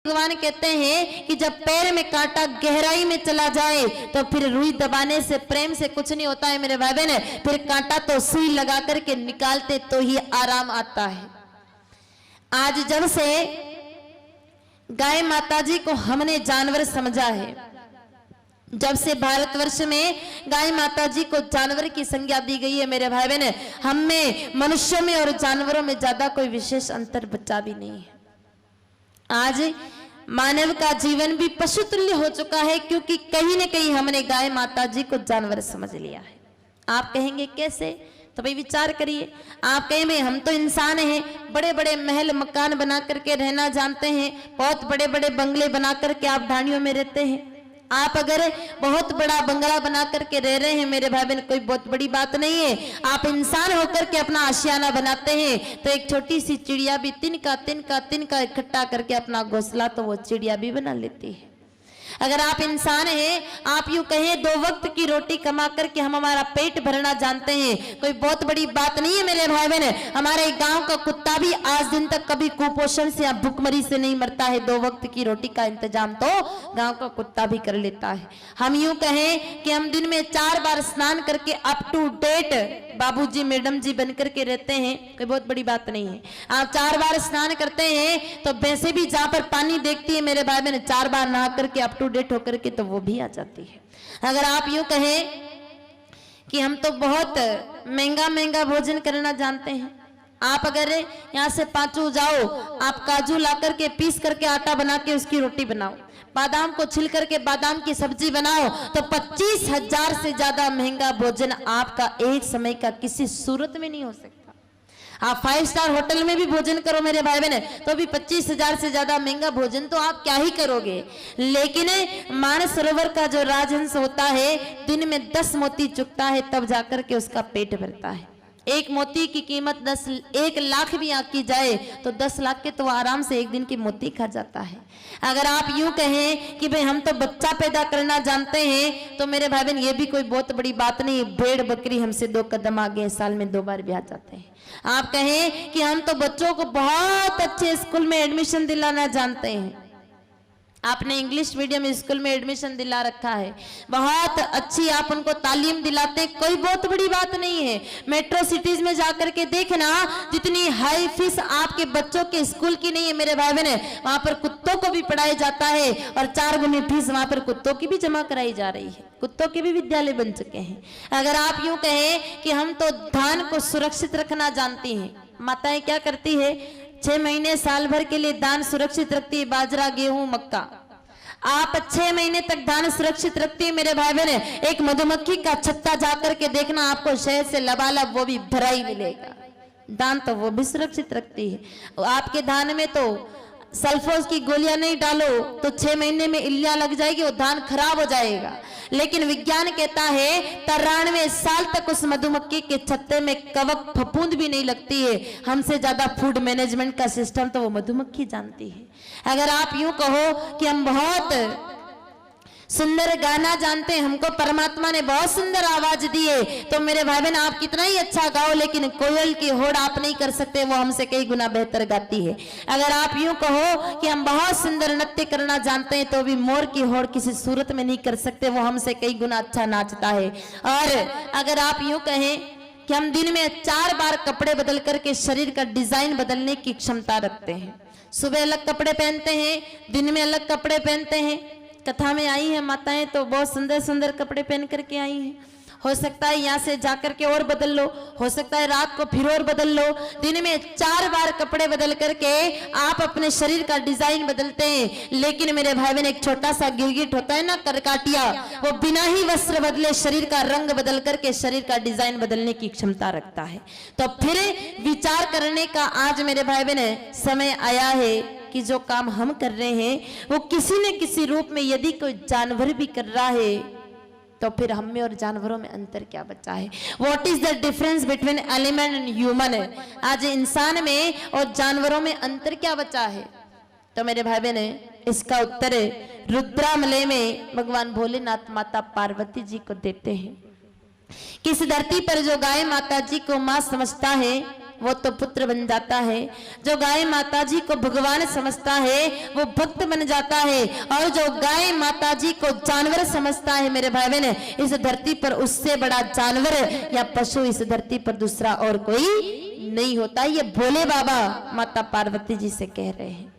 भगवान कहते हैं कि जब पैर में कांटा गहराई में चला जाए तो फिर रुई दबाने से, प्रेम से कुछ नहीं होता है मेरे भाई बहन। फिर कांटा तो सुई लगा करके निकालते तो ही आराम आता है। आज जब से गाय माताजी को हमने जानवर समझा है, जब से भारतवर्ष में गाय माताजी को जानवर की संज्ञा दी गई है मेरे भाई बहन, हम में, मनुष्यों में और जानवरों में ज्यादा कोई विशेष अंतर बचा भी नहीं है। आज मानव का जीवन भी पशु तुल्य हो चुका है, क्योंकि कहीं न कहीं हमने गाय माताजी को जानवर समझ लिया है। आप कहेंगे कैसे? तो भाई विचार करिए। आप कहें भाई हम तो इंसान हैं, बड़े बड़े महल मकान बना करके रहना जानते हैं, बहुत बड़े बड़े बंगले बना करके आप ढाणियों में रहते हैं। आप अगर बहुत बड़ा बंगला बना करके रह रहे हैं मेरे भाई बहन, कोई बहुत बड़ी बात नहीं है। आप इंसान होकर के अपना आशियाना बनाते हैं तो एक छोटी सी चिड़िया भी तिनका इकट्ठा करके अपना घोंसला तो वो चिड़िया भी बना लेती है। अगर आप इंसान हैं, आप यूं कहें 2 वक्त की रोटी कमा करके हम हमारा पेट भरना जानते हैं, कोई बहुत बड़ी बात नहीं है मेरे भाई बहन। हमारे गांव का कुत्ता भी आज दिन तक कभी कुपोषण से या भूखमरी से नहीं मरता है। 2 वक्त की रोटी का इंतजाम तो गांव का कुत्ता भी कर लेता है। हम यूं कहें कि हम दिन में 4 बार स्नान करके अप टू डेट बाबूजी मैडम जी बन करके रहते हैं, कोई बहुत बड़ी बात नहीं है। आप 4 बार स्नान करते हैं तो वैसे भी जहां पर पानी देखती है मेरे भाई बहन, 4 बार नहा करके अप टू डेट होकर के तो वो भी आ जाती है। अगर आप यूं कहें कि हम तो बहुत महंगा भोजन करना जानते हैं, आप अगर यहाँ से पांचू जाओ, आप काजू ला करके पीस करके आटा बना के उसकी रोटी बनाओ, बादाम को छिल करके बादाम की सब्जी बनाओ, तो 25,000 से ज्यादा महंगा भोजन आपका एक समय का किसी सूरत में नहीं हो सकता। आप 5 स्टार होटल में भी भोजन करो मेरे भाई बहन, तो भी 25,000 से ज्यादा महंगा भोजन तो आप क्या ही करोगे। लेकिन मानस सरोवर का जो राजहंस होता है, दिन में 10 मोती चुगता है तब जाकर के उसका पेट भरता है। एक मोती की कीमत 1 लाख भी आंकी जाए तो 10 लाख के तो आराम से एक दिन की मोती खा जाता है। अगर आप यूं कहें कि भाई हम तो बच्चा पैदा करना जानते हैं, तो मेरे भाई बहन ये भी कोई बहुत बड़ी बात नहीं। भेड़ बकरी हमसे 2 कदम आगे, साल में 2 बार ब्याह जाते हैं। आप कहें कि हम तो बच्चों को बहुत अच्छे स्कूल में एडमिशन दिलाना जानते हैं, आपने इंग्लिश मीडियम स्कूल में एडमिशन दिला रखा है, बहुत अच्छी आप उनको तालीम दिलाते, कोई बहुत बड़ी बात नहीं है। मेट्रो सिटीज में जाकर के देखना, जितनी हाई फीस आपके बच्चों के स्कूल की नहीं है मेरे भाई बहन, वहां पर कुत्तों को भी पढ़ाया जाता है और 4 गुनी फीस वहां पर कुत्तों की भी जमा कराई जा रही है। कुत्तों के भी विद्यालय बन चुके हैं। अगर आप यूं कहें कि हम तो धान को सुरक्षित रखना जानती हैं, माताएं क्या करती है, 6 महीने साल भर के लिए धान सुरक्षित रखती है, बाजरा गेहूं मक्का। आप 6 महीने तक धान सुरक्षित रखती है मेरे भाई बहन। एक मधुमक्खी का छत्ता जाकर के देखना, आपको शहद से लबालब वो भी भरा ही मिलेगा। धान तो वो भी सुरक्षित रखती है। आपके धान में तो सल्फोस की गोलियां नहीं डालो तो 6 महीने में इल्लियां लग जाएगी, वो धान खराब हो जाएगा। लेकिन विज्ञान कहता है 93 साल तक उस मधुमक्खी के छत्ते में कवक फफूंद भी नहीं लगती है। हमसे ज्यादा फूड मैनेजमेंट का सिस्टम तो वो मधुमक्खी जानती है। अगर आप यूं कहो कि हम बहुत सुंदर गाना जानते हैं, हमको परमात्मा ने बहुत सुंदर आवाज दी है, तो मेरे भाई बहन आप कितना ही अच्छा गाओ, लेकिन कोयल की होड़ आप नहीं कर सकते, वो हमसे कई गुना बेहतर गाती है। अगर आप यूं कहो कि हम बहुत सुंदर नृत्य करना जानते हैं, तो भी मोर की होड़ किसी सूरत में नहीं कर सकते, वो हमसे कई गुना अच्छा नाचता है। और अगर आप यूं कहें कि हम दिन में 4 बार कपड़े बदल करके शरीर का डिजाइन बदलने की क्षमता रखते हैं, सुबह अलग कपड़े पहनते हैं, दिन में अलग कपड़े पहनते हैं। कथा में आई है माताएं तो बहुत सुंदर सुंदर कपड़े पहन करके आई हैं। हो सकता है यहाँ से जाकर के और बदल लो, हो सकता है रात को फिर और बदल लो। दिन में 4 बार कपड़े बदल करके आप अपने शरीर का डिजाइन बदलते हैं। लेकिन मेरे भाई बहन एक छोटा सा गिरगिट होता है ना, करकाटिया, वो बिना ही वस्त्र बदले शरीर का रंग बदल करके शरीर का डिजाइन बदलने की क्षमता रखता है। तो फिर विचार करने का आज मेरे भाई बहन समय आया है कि जो काम हम कर रहे हैं वो किसी न किसी रूप में यदि कोई जानवर भी कर रहा है तो फिर हम में और जानवरों में अंतर क्या बचा है। What is the difference between animal and human. आज इंसान में और जानवरों में अंतर क्या बचा है। तो मेरे भाई बहन इसका उत्तर रुद्रामलय में भगवान भोलेनाथ माता पार्वती जी को देते हैं। किस धरती पर जो गाय माता जी को मां समझता है वो तो पुत्र बन जाता है। जो गाय माताजी को भगवान समझता है वो भक्त बन जाता है, और जो गाय माताजी को जानवर समझता है मेरे भाई बहन, इस धरती पर उससे बड़ा जानवर या पशु इस धरती पर दूसरा और कोई नहीं होता। ये भोले बाबा माता पार्वती जी से कह रहे हैं।